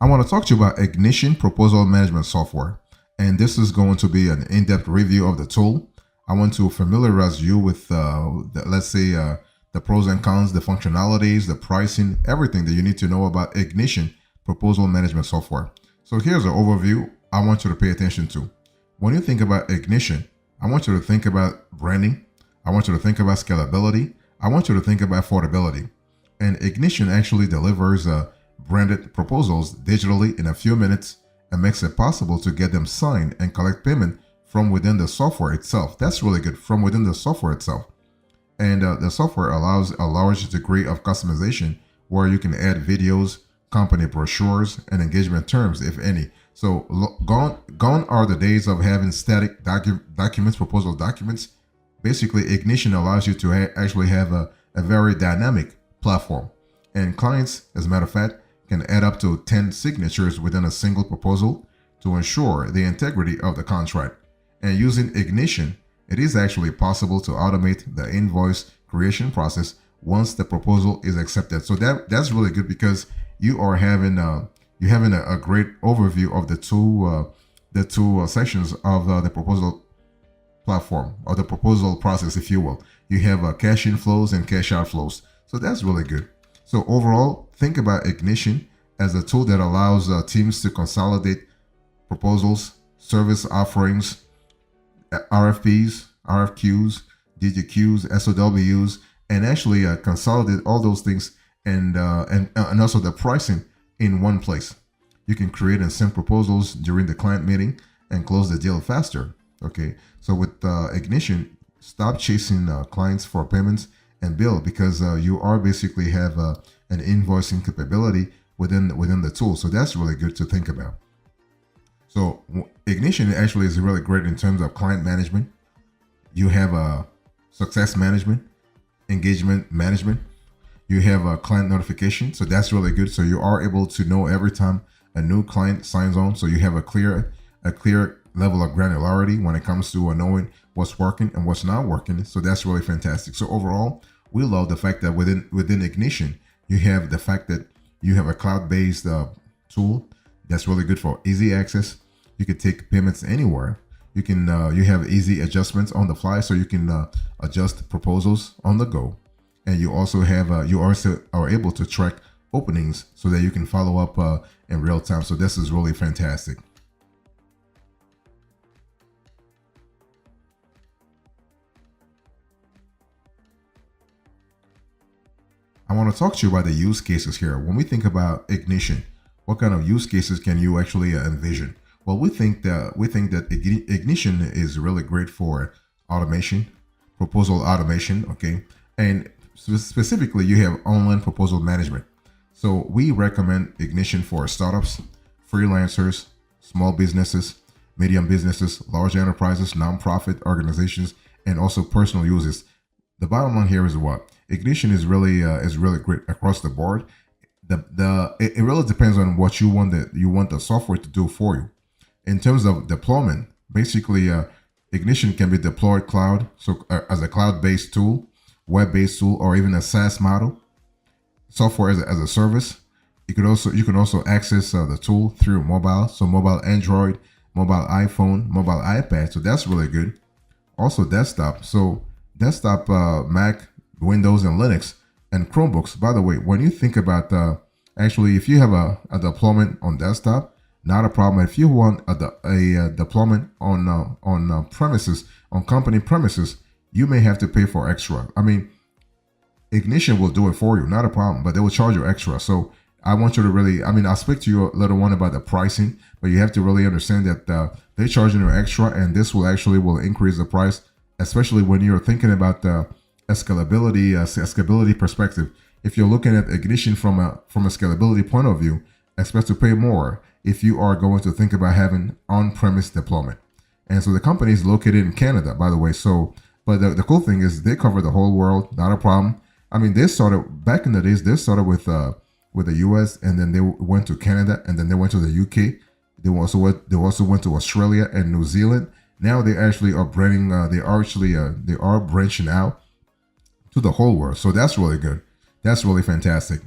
I want to talk to you about Ignition Proposal Management Software. And this is going to be an in-depth review of the tool. I want to familiarize you with, let's say, the pros and cons, the functionalities, the pricing, everything that you need to know about Ignition Proposal Management Software. So here's an overview I want you to pay attention to. When you think about Ignition, I want you to think about branding. I want you to think about scalability. I want you to think about affordability. And Ignition actually delivers branded proposals digitally in a few minutes and makes it possible to get them signed and collect payment from within the software itself. That's really good, from within the software itself. And the software allows a large degree of customization where you can add videos, company brochures, and engagement terms, if any. So gone are the days of having static documents, proposal documents. Basically, Ignition allows you to actually have a very dynamic platform. And clients, as a matter of fact, can add up to 10 signatures within a single proposal to ensure the integrity of the contract. And using Ignition, it is actually possible to automate the invoice creation process once the proposal is accepted. So that's really good because you are having a great overview of the two sections of the proposal platform, or the proposal process, if you will. You have cash inflows and cash outflows. So that's really good. So overall, think about Ignition as a tool that allows teams to consolidate proposals, service offerings, RFPs, RFQs, DGQs, SOWs, and actually consolidate all those things and also the pricing in one place. You can create and send proposals during the client meeting and close the deal faster. Okay, so with Ignition, stop chasing clients for payments and bill, because you are basically have an invoicing capability within the tool. So that's really good to think about. So Ignition actually is really great in terms of client management. You have success management, engagement management. You have a client notification. So that's really good. So you are able to know every time a new client signs on. So you have a clear level of granularity when it comes to knowing what's working and what's not working. So that's really fantastic. So overall, we love the fact that within Ignition, you have the fact that you have a cloud-based tool that's really good for easy access. You can take payments anywhere. You can you have easy adjustments on the fly, so you can adjust proposals on the go. And you also have you also are able to track openings so that you can follow up in real time. So this is really fantastic. I want to talk to you about the use cases here. When we think about Ignition, what kind of use cases can you actually envision? Well, we think that Ignition is really great for automation, proposal automation, okay? And specifically, you have online proposal management. So we recommend Ignition for startups, freelancers, small businesses, medium businesses, large enterprises, nonprofit organizations, and also personal users. The bottom line here is what? Ignition is really great across the board. It really depends on what you want the software to do for you. In terms of deployment, basically Ignition can be deployed cloud, so as a cloud-based tool, web-based tool, or even a SaaS model, software as a service. You can also access the tool through mobile, so mobile Android, mobile iPhone, mobile iPad. So that's really good. Also desktop, so desktop Mac, Windows, and Linux, and Chromebooks. By the way, when you think about actually, if you have a deployment on desktop, not a problem. If you want a deployment on premises, on company premises, you may have to pay for extra. I mean, Ignition will do it for you, not a problem, but they will charge you extra. So I want you to really, I'll speak to you later on about the pricing, but you have to really understand that they're charging you extra, and this will increase the price, especially when you're thinking about the scalability perspective. If you're looking at Ignition from a scalability point of view, expect to pay more if you are going to think about having on-premise deployment. And so the company is located in Canada, by the way. So, but the cool thing is they cover the whole world, not a problem. They started back in the days. They started with the US, and then they went to Canada, and then they went to the UK. They also went to Australia and New Zealand. Now they actually are branding. They are branching out to the whole world. So that's really good. That's really fantastic.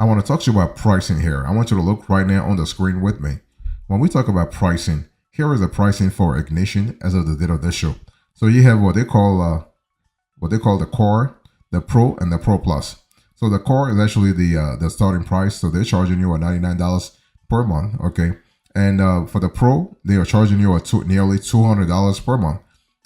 I want to talk to you about pricing here. I want you to look right now on the screen with me. When we talk about pricing, here is the pricing for Ignition as of the date of this show. So you have what they call the Core, the Pro, and the Pro Plus. So the Core is actually the starting price. So they're charging you $99 per month, okay. And for the Pro, they are charging you nearly $200 per month.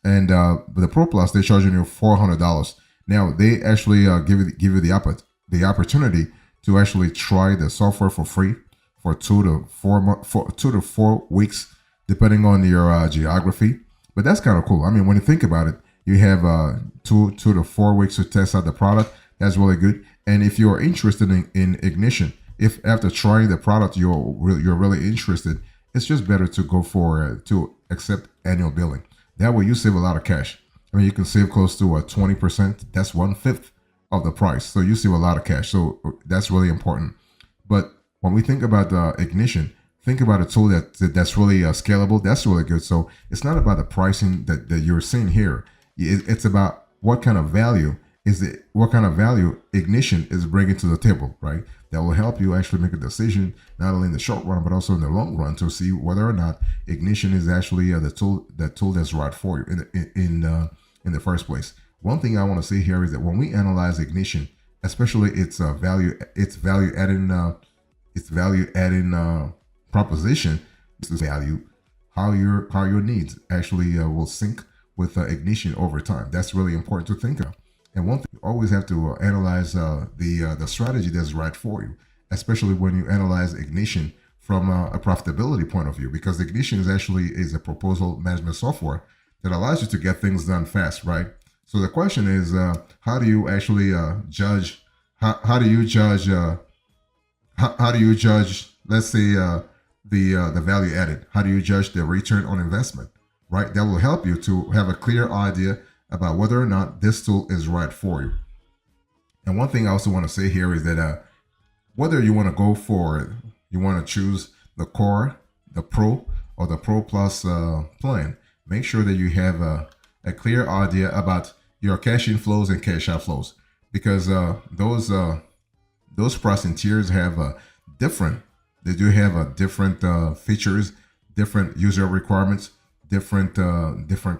And the Pro Plus, they're charging you $400. Now they actually give you the opportunity to actually try the software for free for 2 to 4 weeks, depending on your geography. But that's kind of cool. I mean, when you think about it, you have 2 to 4 weeks to test out the product. That's really good. And if you're interested in Ignition, if after trying the product you're really interested, it's just better to go for to accept annual billing. That way you save a lot of cash. I mean, you can save close to 20%. That's 1/5 of the price. So you save a lot of cash. So that's really important. But when we think about Ignition, think about a tool that's really scalable. That's really good. So it's not about the pricing that you're seeing here. It's about what kind of value Ignition is bringing to the table, right? That will help you actually make a decision, not only in the short run, but also in the long run, to see whether or not Ignition is actually the tool that's right for you in the first place. One thing I want to say here is that when we analyze Ignition, especially its value adding proposition, this is value, how your needs actually will sync with Ignition over time. That's really important to think of. And one thing, you always have to analyze the strategy that's right for you, especially when you analyze Ignition from a profitability point of view, because Ignition is a proposal management software that allows you to get things done fast, right? So the question is, how do you actually judge? How do you judge? How do you judge? Let's say the value added. How do you judge the return on investment? Right, that will help you to have a clear idea about whether or not this tool is right for you. And one thing I also want to say here is that whether you want to you want to choose the Core, the Pro, or the Pro Plus plan, make sure that you have a clear idea about your cash inflows and cash outflows, because those pricing tiers have different features, different user requirements, different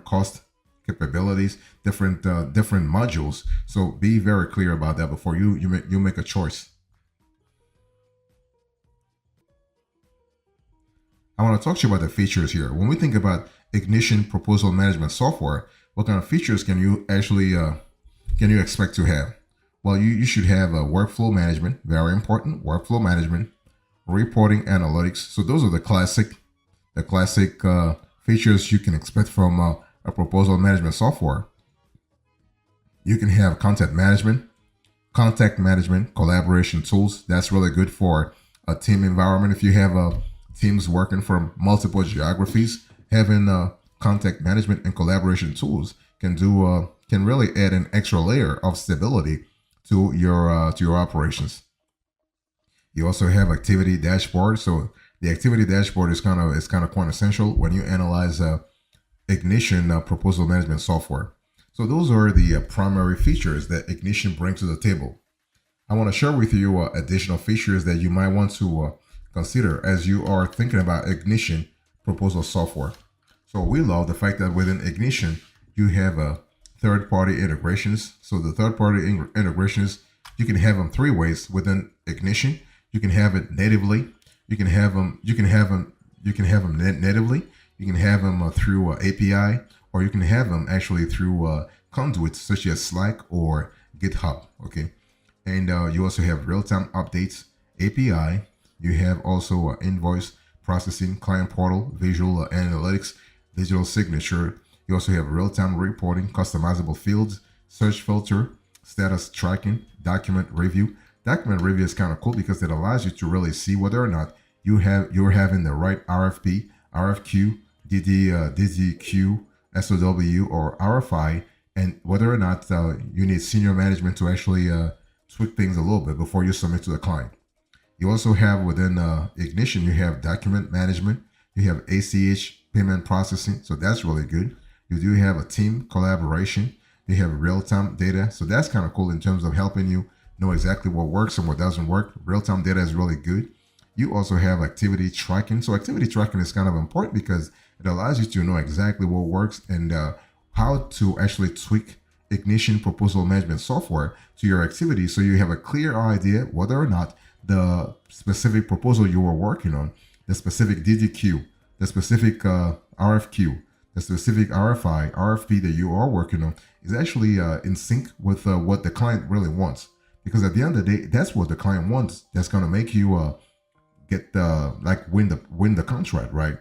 cost capabilities, different modules. So be very clear about that before you make a choice. I want to talk to you about the features here. When we think about Ignition proposal management software, what kind of features can you expect to have? Well, you should have a workflow management, very important, workflow management, reporting analytics. So those are the classic features you can expect from a proposal management software. You can have contact management, collaboration tools. That's really good for a team environment. If you have teams working from multiple geographies, having contact management and collaboration tools can really add an extra layer of stability to your operations. You also have activity dashboard. So the activity dashboard is kind of quintessential when you analyze Ignition proposal management software. So those are the primary features that Ignition brings to the table. I want to share with you additional features that you might want to consider as you are thinking about Ignition proposal software. So we love the fact that within Ignition you have third-party integrations. So the third-party integrations, you can have them three ways within Ignition. You can have it natively. You can have them natively. You can have them through API, or you can have them actually through conduits such as Slack or GitHub. Okay, and you also have real-time updates API. You have also invoice processing, client portal, visual analytics, digital signature. You also have real-time reporting, customizable fields, search filter, status tracking, document review. Document review is kind of cool because it allows you to really see whether or not you're having the right RFP, RFQ, DDQ, SOW, or RFI, and whether or not you need senior management to actually tweak things a little bit before you submit to the client. You also have within Ignition, you have document management, you have ACH payment processing, so that's really good. You do have a team collaboration, you have real-time data, so that's kind of cool in terms of helping you know exactly what works and what doesn't work. Real-time data is really good. You also have activity tracking. So activity tracking is kind of important because it allows you to know exactly what works and how to actually tweak ignition proposal management software to your activity, so you have a clear idea whether or not the specific proposal you were working on, the specific DDQ, the specific RFQ, the specific RFI, RFP that you are working on is actually in sync with what the client really wants. Because at the end of the day, that's what the client wants. That's going to make you get the win the contract, right?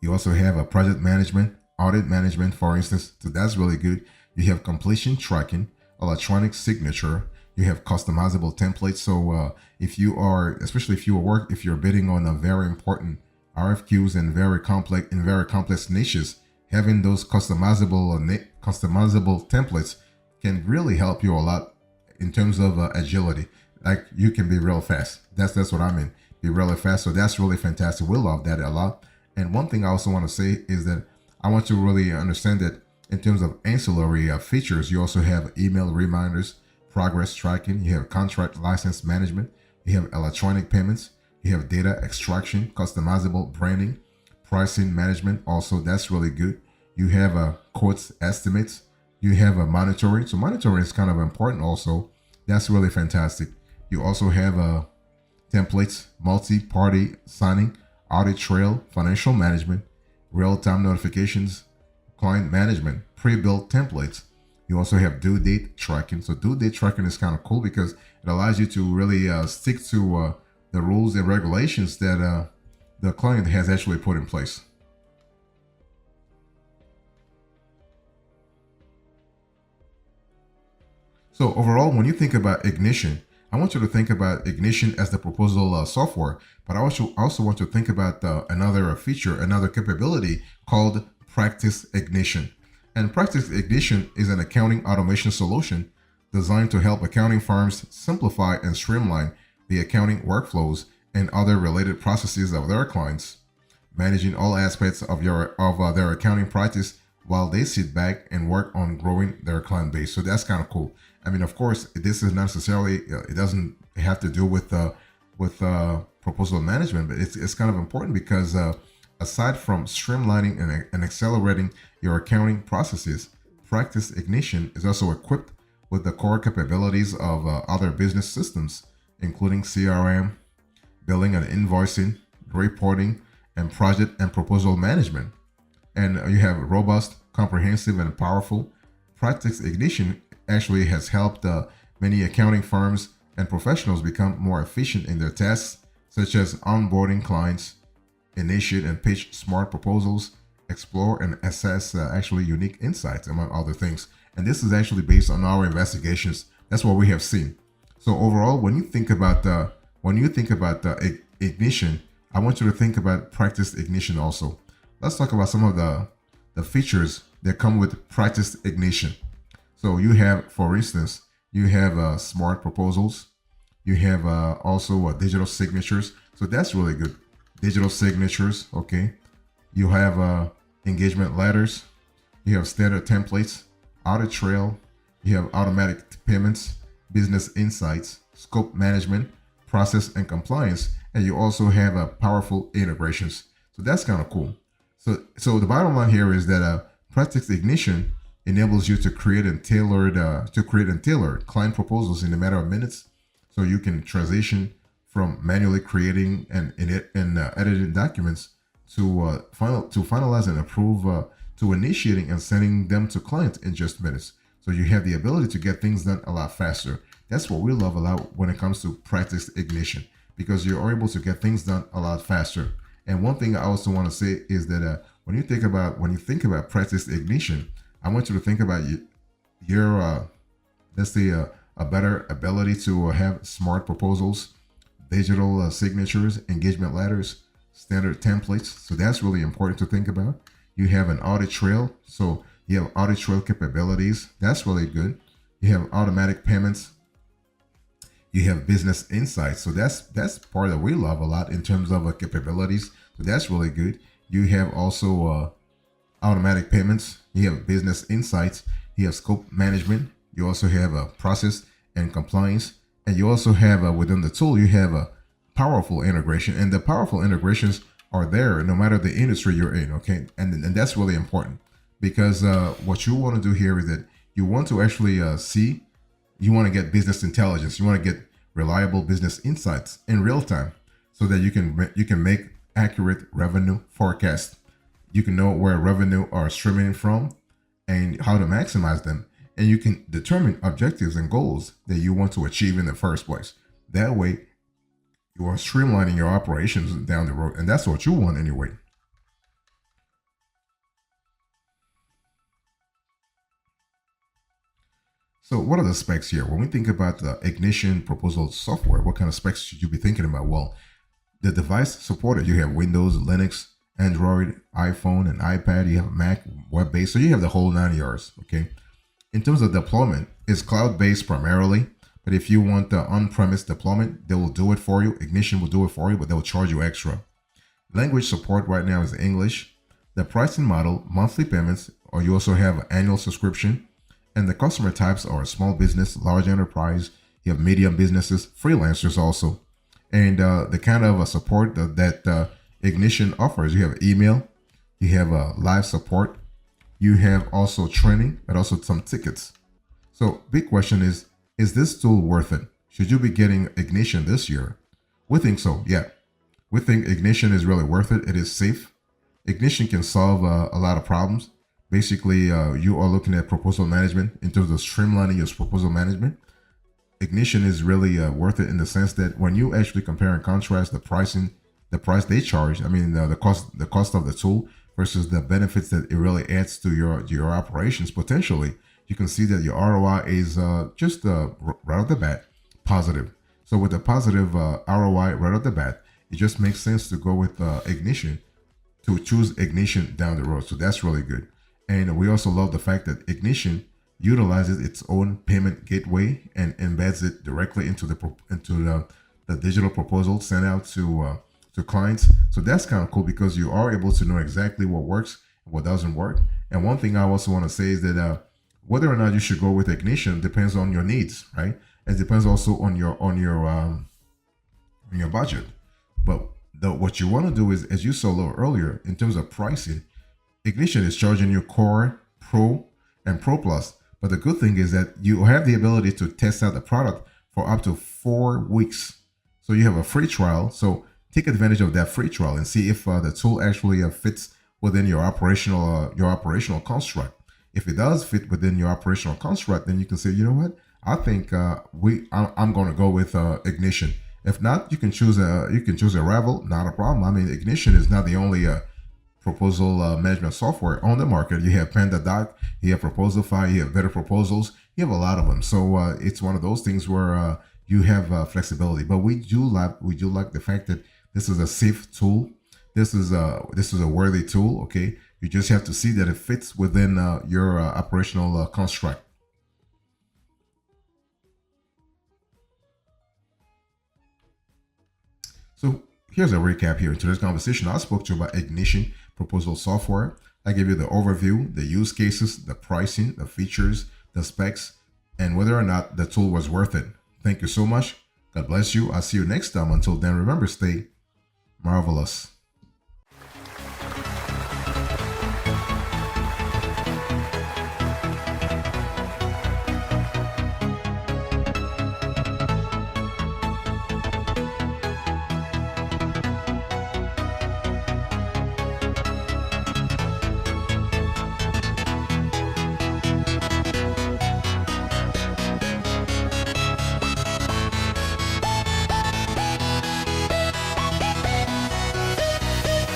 You also have a project management, audit management, for instance. So that's really good. You have completion tracking, electronic signature. You have customizable templates. So if you are, especially if you're bidding on a very important RFQs and very complex niches, having those customizable templates can really help you a lot in terms of agility. Like you can be real fast. That's what I mean. Be really fast. So that's really fantastic. We love that a lot. And one thing I also want to say is that I want to really understand that in terms of ancillary features, you also have email reminders, progress tracking, you have contract license management, you have electronic payments, you have data extraction, customizable branding, pricing management. Also, that's really good. You have quotes estimates, you have a monitoring. So monitoring is kind of important also. That's really fantastic. You also have templates, multi-party signing, audit trail, financial management, real-time notifications, client management, pre-built templates. You also have due date tracking. So due date tracking is kind of cool because it allows you to really stick to the rules and regulations that the client has actually put in place. So overall, when you think about Ignition, I want you to think about Ignition as the proposal software, but I also want to think about another feature, another capability called Practice Ignition. And Practice Ignition is an accounting automation solution designed to help accounting firms simplify and streamline the accounting workflows and other related processes of their clients, managing all aspects of their accounting practice while they sit back and work on growing their client base. So that's kind of cool. I mean, of course, this is not necessarily it doesn't have to do with proposal management, but it's kind of important because aside from streamlining and accelerating your accounting processes, Practice Ignition is also equipped with the core capabilities of other business systems, including CRM, billing and invoicing, reporting, and project and proposal management. And you have robust, comprehensive, and powerful. Practice Ignition actually has helped many accounting firms and professionals become more efficient in their tasks, such as onboarding clients, initiate and pitch smart proposals, explore and assess actually unique insights, among other things. And this is actually based on our investigations. That's what we have seen. So overall, when you think about Ignition, I want you to think about Practice Ignition also. Let's talk about some of the features that come with Practice Ignition. So you have, for instance, you have smart proposals. You have also digital signatures. So that's really good. Digital signatures, okay. You have engagement letters. You have standard templates, audit trail. You have automatic payments, business insights, scope management, process and compliance, and you also have powerful integrations. So that's kind of cool. So the bottom line here is that Practice Ignition enables you to create and tailor client proposals in a matter of minutes. So you can transition from manually creating and editing documents to finalize and approve to initiating and sending them to clients in just minutes. So you have the ability to get things done a lot faster. That's what we love a lot when it comes to Practice Ignition, because you're able to get things done a lot faster. And one thing I also want to say is that when you think about Practice Ignition, I want you to think about your let's say a better ability to have smart proposals, digital signatures, engagement letters, standard templates. So that's really important to think about. You have an audit trail, so you have audit trail capabilities. That's really good. You have automatic payments. You have business insights. So that's part that we love a lot in terms of capabilities. So that's really good. You have also automatic payments. You have business insights. You have scope management. You also have a process and compliance. And you also have within the tool, you have a powerful integration, and the powerful integrations are there no matter the industry you're in. Okay, and that's really important because what you want to do here is that you want to actually see, you want to get business intelligence, you want to get reliable business insights in real time, so that you can make accurate revenue forecasts. You can know where revenue are streaming from and how to maximize them, and you can determine objectives and goals that you want to achieve in the first place. That way, you are streamlining your operations down the road, and that's what you want anyway. So, what are the specs here? When we think about the Ignition proposal software, what kind of specs should you be thinking about? Well, the device supported, you have Windows, Linux, Android, iPhone, and iPad. You have Mac, web-based, so you have the whole 9 yards. Okay. In terms of deployment, it's cloud-based primarily, but if you want the on-premise deployment, they will do it for you. Ignition will do it for you, but they'll charge you extra. Language support right now is English. The pricing model, monthly payments, or you also have an annual subscription. And the customer types are small business, large enterprise, you have medium businesses, freelancers also. And the kind of support that Ignition offers, you have email, you have live support, you have also training, and also some tickets. So big question is this tool worth it? Should you be getting Ignition this year? We think so, yeah. We think Ignition is really worth it. It is safe. Ignition can solve a lot of problems. Basically, you are looking at proposal management in terms of streamlining your proposal management. Ignition is really worth it in the sense that when you actually compare and contrast the pricing, the price they charge, I mean the cost of the tool versus the benefits that it really adds to your operations potentially, you can see that your ROI is just right off the bat positive. So with a positive ROI right off the bat, it just makes sense to go with Ignition, to choose Ignition down the road. So that's really good. And we also love the fact that Ignition utilizes its own payment gateway and embeds it directly into the digital proposal sent out to clients. So that's kind of cool because you are able to know exactly what works and what doesn't work. And one thing I also want to say is that whether or not you should go with Ignition depends on your needs, right? It depends also on your budget. But what you want to do is, as you saw a little earlier, in terms of pricing, Ignition is charging you Core, Pro, and Pro Plus. But the good thing is that you have the ability to test out the product for up to 4 weeks. So you have a free trial. So take advantage of that free trial and see if the tool actually fits within your operational construct. If it does fit within your operational construct, then you can say, you know what, I think I'm going to go with Ignition. If not, you can choose a rival. Not a problem. I mean, Ignition is not the only proposal management software on the market. You have PandaDoc, you have Proposalify, you have Better Proposals, you have a lot of them. So it's one of those things where you have flexibility. But we do like the fact that this is a safe tool. This is a worthy tool. Okay, you just have to see that it fits within your operational construct. So here's a recap here. In today's conversation, I spoke to you about Ignition proposal software. I gave you the overview, the use cases, the pricing, the features, the specs, and whether or not the tool was worth it. Thank you so much. God bless you. I'll see you next time. Until then, remember, stay marvelous.